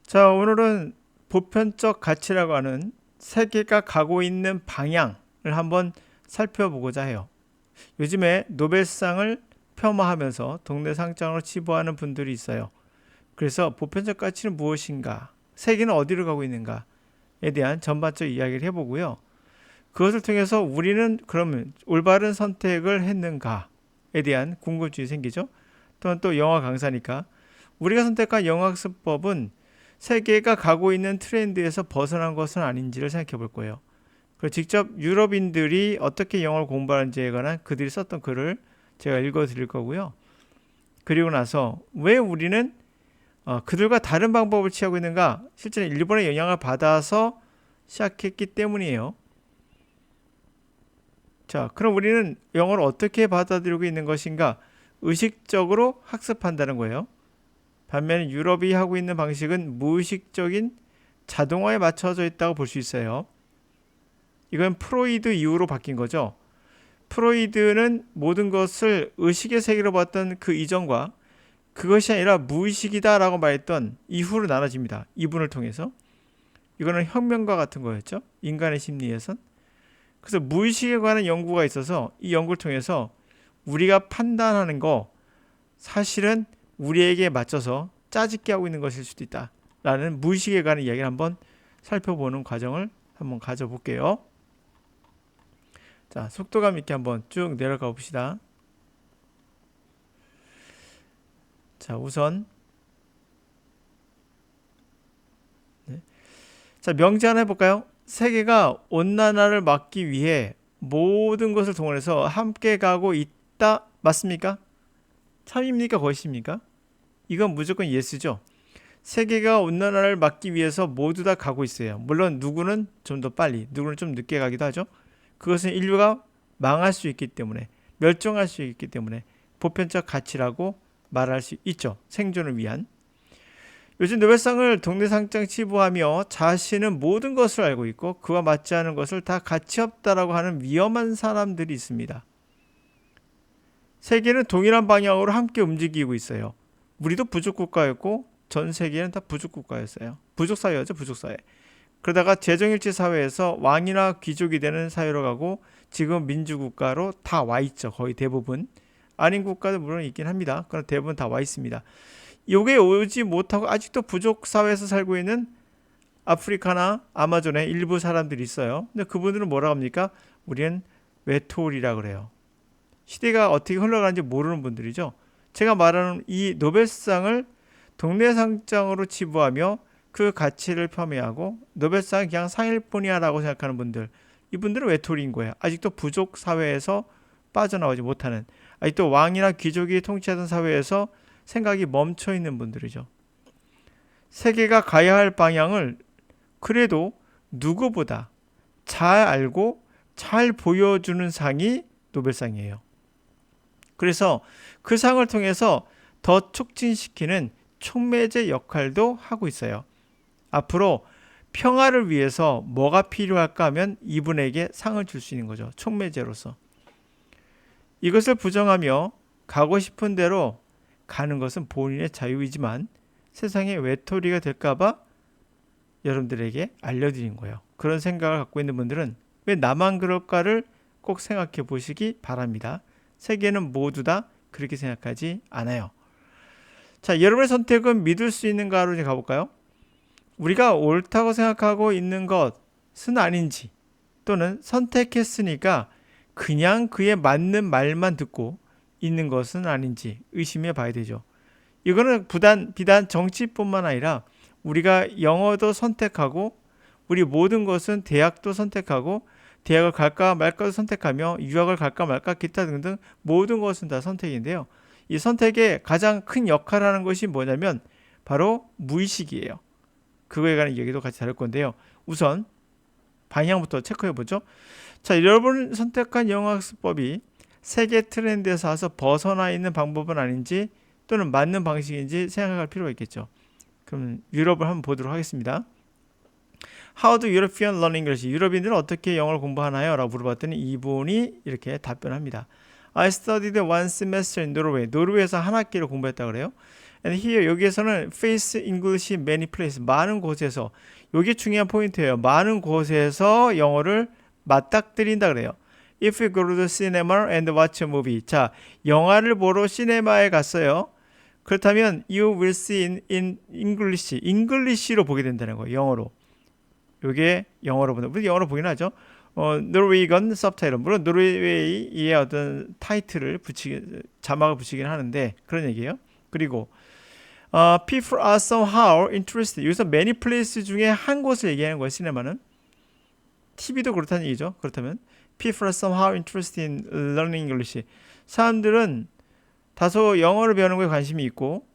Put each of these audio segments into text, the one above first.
자, 오늘은 보편적 가치라고 하는 세계가 가고 있는 방향을 한번 살펴보고자 해요. 요즘에 노벨상을 폄하하면서 동네 상장으로 치부하는 분들이 있어요. 그래서 보편적 가치는 무엇인가? 세계는 어디로 가고 있는가에 대한 전반적 이야기를 해보고요. 그것을 통해서 우리는 그러면 올바른 선택을 했는가에 대한 궁금증이 생기죠. 또한 또 영어 강사니까 우리가 선택한 영어 학습법은 세계가 가고 있는 트렌드에서 벗어난 것은 아닌지를 생각해 볼 거예요. 그리고 직접 유럽인들이 어떻게 영어를 공부하는지에 관한 그들이 썼던 글을 제가 읽어 드릴 거고요. 그리고 나서 왜 우리는 그들과 다른 방법을 취하고 있는가? 실제로 일본의 영향을 받아서 시작했기 때문이에요. 자, 그럼 우리는 영어를 어떻게 받아들이고 있는 것인가? 의식적으로 학습한다는 거예요. 반면에 유럽이 하고 있는 방식은 무의식적인 자동화에 맞춰져 있다고 볼 수 있어요. 이건 프로이드 이후로 바뀐 거죠. 프로이드는 모든 것을 의식의 세계로 봤던 그 이전과 그것이 아니라 무의식이다라고 말했던 이후로 나눠집니다. 이분을 통해서. 이거는 혁명과 같은 거였죠. 인간의 심리에선. 그래서 무의식에 관한 연구가 있어서 이 연구를 통해서 우리가 판단하는 거 사실은 우리에게 맞춰서 짜집게 하고 있는 것일 수도 있다. 라는 무의식에 관한 이야기를 한번 살펴보는 과정을 한번 가져볼게요. 자, 속도감 있게 한번 쭉 내려가 봅시다. 자, 우선 네. 자, 명제 하나 해볼까요? 세계가 온난화를 막기 위해 모든 것을 동원해서 함께 가고 있다. 맞습니까? 참입니까? 거짓입니까? 이건 무조건 예스죠. 세계가 온난화를 막기 위해서 모두 다 가고 있어요. 물론 누구는 좀 더 빨리, 누구는 좀 늦게 가기도 하죠. 그것은 인류가 망할 수 있기 때문에, 멸종할 수 있기 때문에 보편적 가치라고 말할 수 있죠. 생존을 위한. 요즘 노벨상을 동네상장 치부하며 자신은 모든 것을 알고 있고 그와 맞지 않은 것을 다 가치 없다라고 하는 위험한 사람들이 있습니다. 세계는 동일한 방향으로 함께 움직이고 있어요. 우리도 부족 국가였고 전 세계는 다 부족 국가였어요. 부족 사회였죠, 부족 사회. 그러다가 재정일치 사회에서 왕이나 귀족이 되는 사회로 가고 지금 민주국가로 다 와 있죠. 거의 대부분. 아닌 국가도 물론 있긴 합니다. 그럼 대부분 다 와 있습니다. 요게 오지 못하고 아직도 부족 사회에서 살고 있는 아프리카나 아마존의 일부 사람들이 있어요. 근데 그분들은 뭐라 합니까? 우리는 외톨이라 그래요. 시대가 어떻게 흘러가는지 모르는 분들이죠. 제가 말하는 이 노벨상을 동네상장으로 치부하며 그 가치를 폄훼하고 노벨상은 그냥 상일 뿐이야라고 생각하는 분들, 이분들은 외톨이인 거예요. 아직도 부족 사회에서 빠져나오지 못하는, 아직도 왕이나 귀족이 통치하던 사회에서 생각이 멈춰 있는 분들이죠. 세계가 가야 할 방향을 그래도 누구보다 잘 알고 잘 보여주는 상이 노벨상이에요. 그래서 그 상을 통해서 더 촉진시키는 촉매제 역할도 하고 있어요. 앞으로 평화를 위해서 뭐가 필요할까 하면 이분에게 상을 줄 수 있는 거죠. 촉매제로서. 이것을 부정하며 가고 싶은 대로 가는 것은 본인의 자유이지만 세상의 외톨이가 될까봐 여러분들에게 알려드린 거예요. 그런 생각을 갖고 있는 분들은 왜 나만 그럴까를 꼭 생각해 보시기 바랍니다. 세계는 모두 다 그렇게 생각하지 않아요. 자, 여러분의 선택은 믿을 수 있는가로 이제 가볼까요? 우리가 옳다고 생각하고 있는 것은 아닌지, 또는 선택했으니까 그냥 그에 맞는 말만 듣고 있는 것은 아닌지 의심해 봐야 되죠. 이거는 비단 정치뿐만 아니라 우리가 영어도 선택하고 우리 모든 것은 대학도 선택하고 대학을 갈까 말까도 선택하며 유학을 갈까 말까 기타 등등 모든 것은 다 선택인데요. 이 선택의 가장 큰 역할을 하는 것이 뭐냐면 바로 무의식이에요. 그거에 관한 얘기도 같이 다룰 건데요. 우선 방향부터 체크해 보죠. 자, 여러분 선택한 영어학습법이 세계 트렌드에서 와서 벗어나 있는 방법은 아닌지 또는 맞는 방식인지 생각할 필요가 있겠죠. 그럼 유럽을 한번 보도록 하겠습니다. How do European learn English? 유럽인들은 어떻게 영어를 공부하나요? 라고 물어봤더니 이분이 이렇게 답변합니다. I studied one semester in Norway. 노르웨이에서 한 학기를 공부했다 그래요. And here 여기에서는 face English in many places 많은 곳에서 이게 중요한 포인트예요. 많은 곳에서 영어를 맞닥뜨린다 그래요. If you go to the cinema and watch a movie. 자, 영화를 보러 시네마에 갔어요. 그렇다면 you will see in English. English로 보게 된다는 거예요. 영어로. 이게 영어로 보는. 우리 영어로 보긴 하죠. 노르웨이건 서브타이틀. 물론 노르웨이의 어떤 타이틀을 자막을 붙이긴 하는데 그런 얘기예요. 그리고 people are somehow interested. 여기서 many places 중에 한 곳을 얘기하는 거예요. 시네마는. TV도 그렇다는 얘기죠. 그렇다면 people are somehow interested in learning English. 사람들은 다소 영어를 배우는 것에 관심이 있고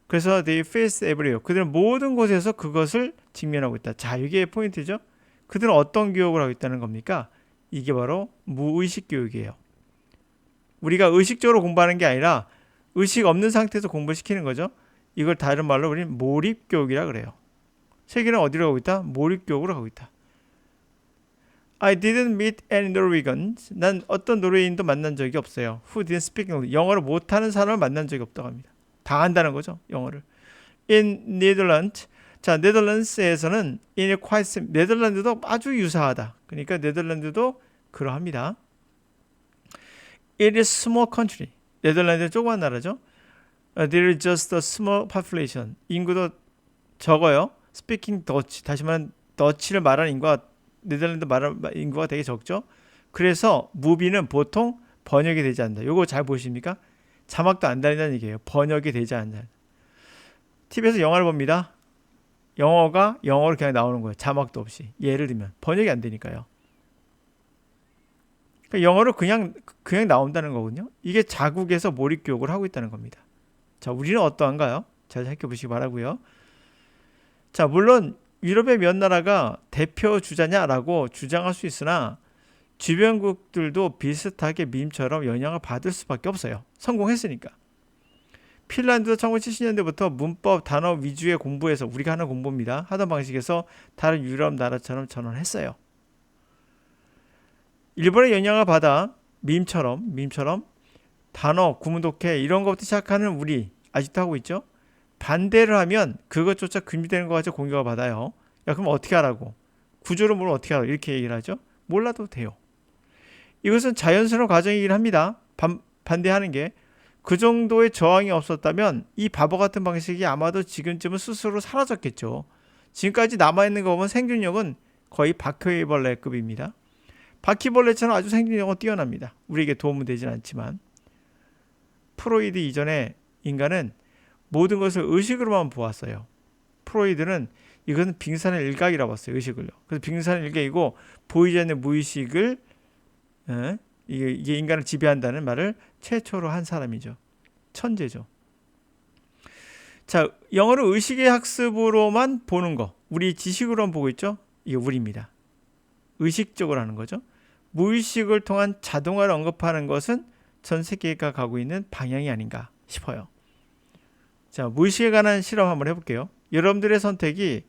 그래서 they face everywhere. 그들은 모든 곳에서 그것을 직면하고 있다. 자, 이게 포인트죠. 그들은 어떤 교육을 하고 있다는 겁니까? 이게 바로 무의식 교육이에요. 우리가 의식적으로 공부하는 게 아니라 의식 없는 상태에서 공부를 시키는 거죠. 이걸 다른 말로 우리는 몰입교육이라 그래요. 세계는 어디로 가고 있다? 몰입교육으로 가고 있다. I didn't meet any Norwegians. 난 어떤 노르웨이인도 만난 적이 없어요. Who didn't speak English. 영어를 못하는 사람을 만난 적이 없다고 합니다. 다 한다는 거죠. 영어를. In Netherlands. 자, 네덜란드에서는 in quite 네덜란드도 아주 유사하다. 그러니까 네덜란드도 그러합니다. It is small country. 네덜란드는 조그만 나라죠. There is just a small population. 인구도 적어요. Speaking Dutch. 다시 말하면 더치를 말하는 인구가 네덜란드 말하는 인구가 되게 적죠. 그래서 무비는 보통 번역이 되지 않는다. 요거 잘 보십니까? 자막도 안 달린다는 얘기예요. 번역이 되지 않는다. TV에서 영화를 봅니다. 영어가 영어로 그냥 나오는 거예요. 자막도 없이. 예를 들면 번역이 안 되니까요. 그러니까 영어로 그냥 나온다는 거거든요. 이게 자국에서 몰입 교육을 하고 있다는 겁니다. 자, 우리는 어떠한가요? 잘 살펴보시기 바라고요. 자, 물론 유럽의 몇 나라가 대표 주자냐라고 주장할 수 있으나 주변국들도 비슷하게 밈처럼 영향을 받을 수밖에 없어요. 성공했으니까. 핀란드도 1970년대부터 문법 단어 위주의 공부에서 우리가 하는 공부입니다. 하던 방식에서 다른 유럽 나라처럼 전환했어요. 일본의 영향을 받아 밈처럼 단어, 구문독해 이런 것부터 시작하는 우리 아직도 하고 있죠. 반대를 하면 그것조차 금지되는 것 같이 공격을 받아요. 야, 그럼 어떻게 하라고? 구조를 모르면 어떻게 하라고? 이렇게 얘기를 하죠. 몰라도 돼요. 이것은 자연스러운 과정이긴 합니다. 반대하는 게. 그 정도의 저항이 없었다면 이 바보 같은 방식이 아마도 지금쯤은 스스로 사라졌겠죠. 지금까지 남아있는 거 보면 생존력은 거의 바퀴벌레급입니다. 바퀴벌레처럼 아주 생존력은 뛰어납니다. 우리에게 도움은 되진 않지만. 프로이드 이전에 인간은 모든 것을 의식으로만 보았어요. 프로이드는 이것은 빙산의 일각이라고 봤어요. 의식을요. 그래서 빙산의 일각이고 보이지 않는 무의식을 이게 인간을 지배한다는 말을 최초로 한 사람이죠. 천재죠. 자, 영어를 의식의 학습으로만 보는 거. 우리 지식으로만 보고 있죠. 이게 우리입니다. 의식적으로 하는 거죠. 무의식을 통한 자동화를 언급하는 것은 전 세계가 가고 있는 방향이 아닌가 싶어요. 자, 무의식에 관한 실험 한번 해볼게요. 여러분들의 선택이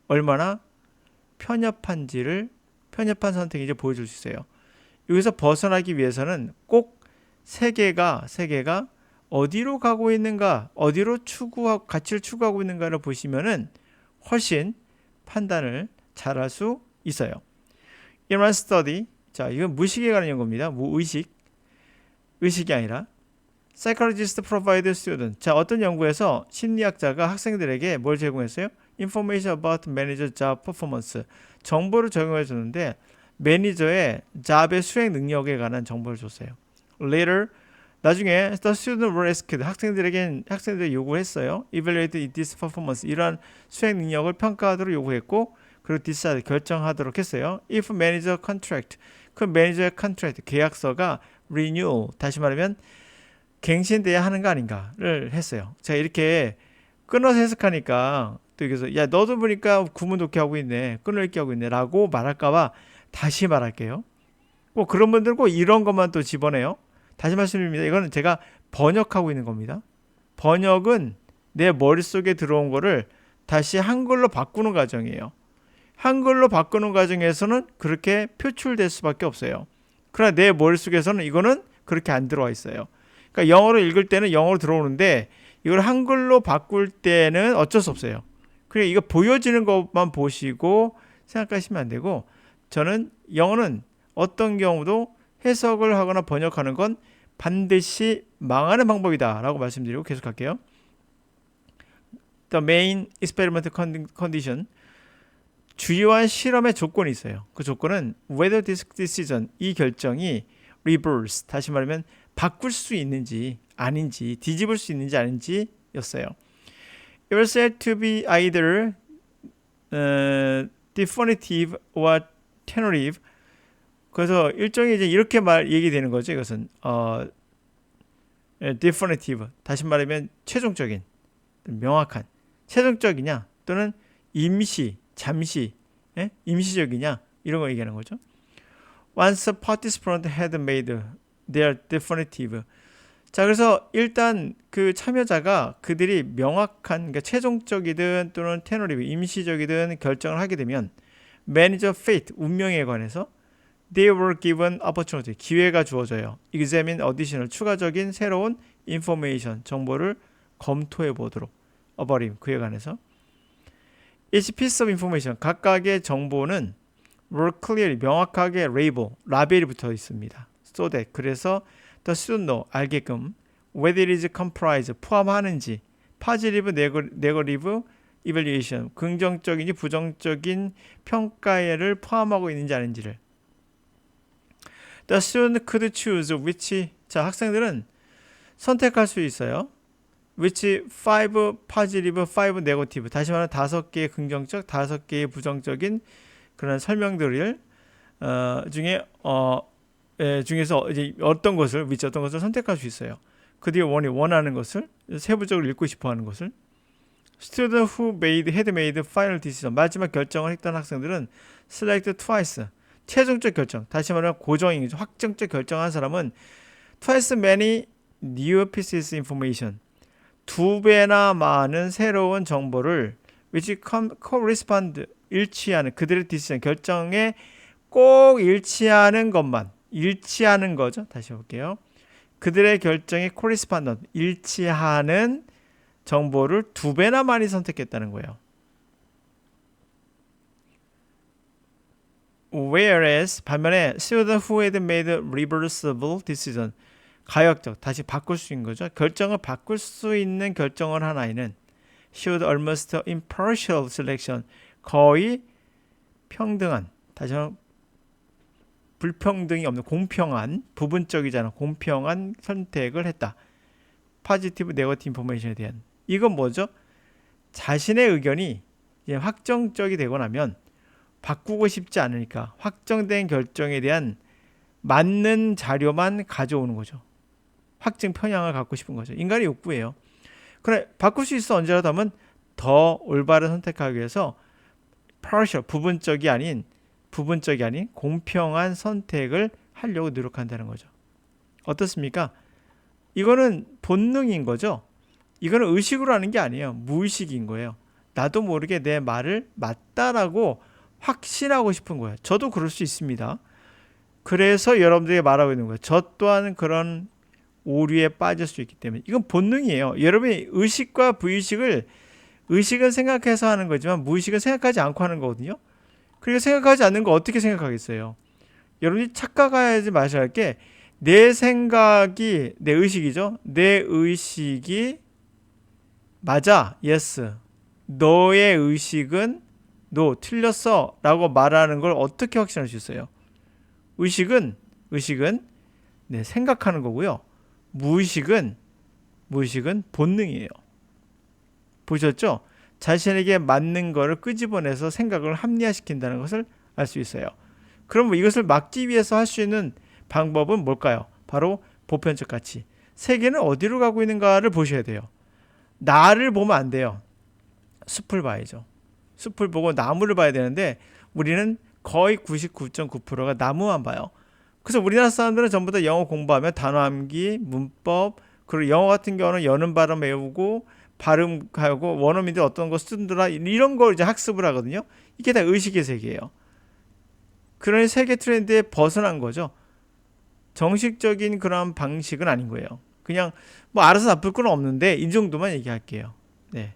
얼마나 편협한 선택인지 보여줄 수 있어요. 여기서 벗어나기 위해서는 꼭 세계가 어디로 가고 있는가, 어디로 가치를 추구하고 있는가를 보시면은 훨씬 판단을 잘할 수 있어요. In one study, 자, 이건 무의식에 관한 연구입니다. 의식이 아니라 Psychologist provide student. 자, 어떤 연구에서 심리학자가 학생들에게 뭘 제공했어요? Information about manager job performance. 정보를 제공해 줬는데 매니저의 잡의 수행 능력에 관한 정보를 줬어요. Later, 나중에 the student were asked. 학생들이 요구했어요. Evaluate this performance. 이러한 수행 능력을 평가하도록 요구했고 그리고 decide 결정하도록 했어요. If manager contract. 그 매니저의 contract 계약서가 renew. 다시 말하면 갱신돼야 하는 거 아닌가를 했어요. 제가 이렇게 끊어서 해석하니까 또 여기서 야 너도 보니까 구문 독해 하고 있네, 끊어읽기 하고 있네 라고 말할까봐 다시 말할게요. 꼭 그런 분들은 꼭 이런 것만 또 집어내요. 다시 말씀드립니다. 이거는 제가 번역하고 있는 겁니다. 번역은 내 머릿속에 들어온 거를 다시 한글로 바꾸는 과정이에요. 한글로 바꾸는 과정에서는 그렇게 표출될 수밖에 없어요. 그러나 내 머릿속에서는 이거는 그렇게 안 들어와 있어요. 그러니까 영어로 읽을 때는 영어로 들어오는데 이걸 한글로 바꿀 때는 어쩔 수 없어요. 그래 이거 보여지는 것만 보시고 생각하시면 안 되고 저는 영어는 어떤 경우도 해석을 하거나 번역하는 건 반드시 망하는 방법이다 라고 말씀드리고 계속할게요. The main experiment condition 주요한 실험의 조건이 있어요. 그 조건은 whether this decision 이 결정이 reverse 다시 말하면 바꿀 수 있는지 아닌지 뒤집을 수 있는지 아닌지 였어요. It was said to be either definitive or tentative. 그래서 일종의 이제 이렇게 얘기되는 거죠. 이것은 definitive 다시 말하면 최종적인 명확한 최종적이냐 또는 임시 잠시 임시적이냐 이런 거 얘기하는 거죠. Once a participant had made their definitive. 자 그래서 일단 그 참여자가 그들이 명확한 그러니까 최종적이든 또는 테너리브 임시적이든 결정을 하게 되면 manage fate 운명에 관해서 they were given opportunity 기회가 주어져요. examine additional 추가적인 새로운 information 정보를 검토해 보도록 어버림 그에 관해서 each piece of information 각각의 정보는 were clearly 명확하게 라벨이 붙어 있습니다. so that 그래서 the student know 알게끔 whether it is comprised 포함하는지 positive, negative evaluation 긍정적인지 부정적인 평가를 포함하고 있는지 아닌지를 the student could choose which 자 학생들은 선택할 수 있어요. which 5 positive, 5 negative 다시 말하면 5개의 긍정적, 5개의 부정적인 그런 설명들을 중에서 이제 어떤 것을 선택할 수 있어요. 그들이 원하는 것을 세부적으로 읽고 싶어하는 것을 student who had made final decision 마지막 결정을 했던 학생들은 select twice 최종적 결정 다시 말하면 고정이죠. 확정적 결정한 사람은 twice many new pieces information 2배나 많은 새로운 정보를 which correspond 일치하는 그들의 decision 결정에 꼭 일치하는 거죠. 다시 볼게요. 그들의 결정에 correspondent 일치하는 정보를 2배나 많이 선택했다는 거예요. Whereas 반면에 student who had made a reversible decision 가역적 다시 바꿀 수 있는 거죠. 결정을 바꿀 수 있는 결정을 한 아이는 showed almost impartial selection 거의 평등한 다시 말하면 불평등이 없는 공평한 부분적이잖아. 공평한 선택을 했다. positive, negative information에 대한 이건 뭐죠? 자신의 의견이 이제 확정적이 되고 나면 바꾸고 싶지 않으니까 확정된 결정에 대한 맞는 자료만 가져오는 거죠. 확증 편향을 갖고 싶은 거죠. 인간의 욕구예요. 그래 바꿀 수 있어 언제라도 하면 더 올바른 선택하기 위해서 partial 부분적이 아닌 공평한 선택을 하려고 노력한다는 거죠. 어떻습니까? 이거는 본능인 거죠. 이거는 의식으로 하는 게 아니에요. 무의식인 거예요. 나도 모르게 내 말을 맞다라고 확신하고 싶은 거예요. 저도 그럴 수 있습니다. 그래서 여러분들에게 말하고 있는 거예요. 저 또한 그런 오류에 빠질 수 있기 때문에 이건 본능이에요. 여러분이 의식과 부의식을 의식은 생각해서 하는 거지만 무의식은 생각하지 않고 하는 거거든요. 그리고 생각하지 않는 거 어떻게 생각하겠어요? 여러분이 착각하지 마셔야 할 게 내 생각이 내 의식이죠. 내 의식이 맞아. yes. 너의 의식은 no. 틀렸어. 라고 말하는 걸 어떻게 확신할 수 있어요? 의식은 네, 생각하는 거고요. 무의식은 본능이에요. 보셨죠? 자신에게 맞는 거를 끄집어내서 생각을 합리화시킨다는 것을 알 수 있어요. 그럼 이것을 막기 위해서 할 수 있는 방법은 뭘까요? 바로 보편적 가치. 세계는 어디로 가고 있는가를 보셔야 돼요. 나를 보면 안 돼요. 숲을 봐야죠. 숲을 보고 나무를 봐야 되는데 우리는 거의 99.9%가 나무만 봐요. 그래서 우리나라 사람들은 전부 다 영어 공부하면 단어 암기, 문법, 그리고 영어 같은 경우는 여는 발음 외우고 발음하고 원어민들 어떤 거 쓰더라 이런 걸 이제 학습을 하거든요. 이게 다 의식의 세계예요. 그런 세계 트렌드에 벗어난 거죠. 정식적인 그런 방식은 아닌 거예요. 그냥 뭐 알아서 나쁠 건 없는데 이 정도만 얘기할게요. 네.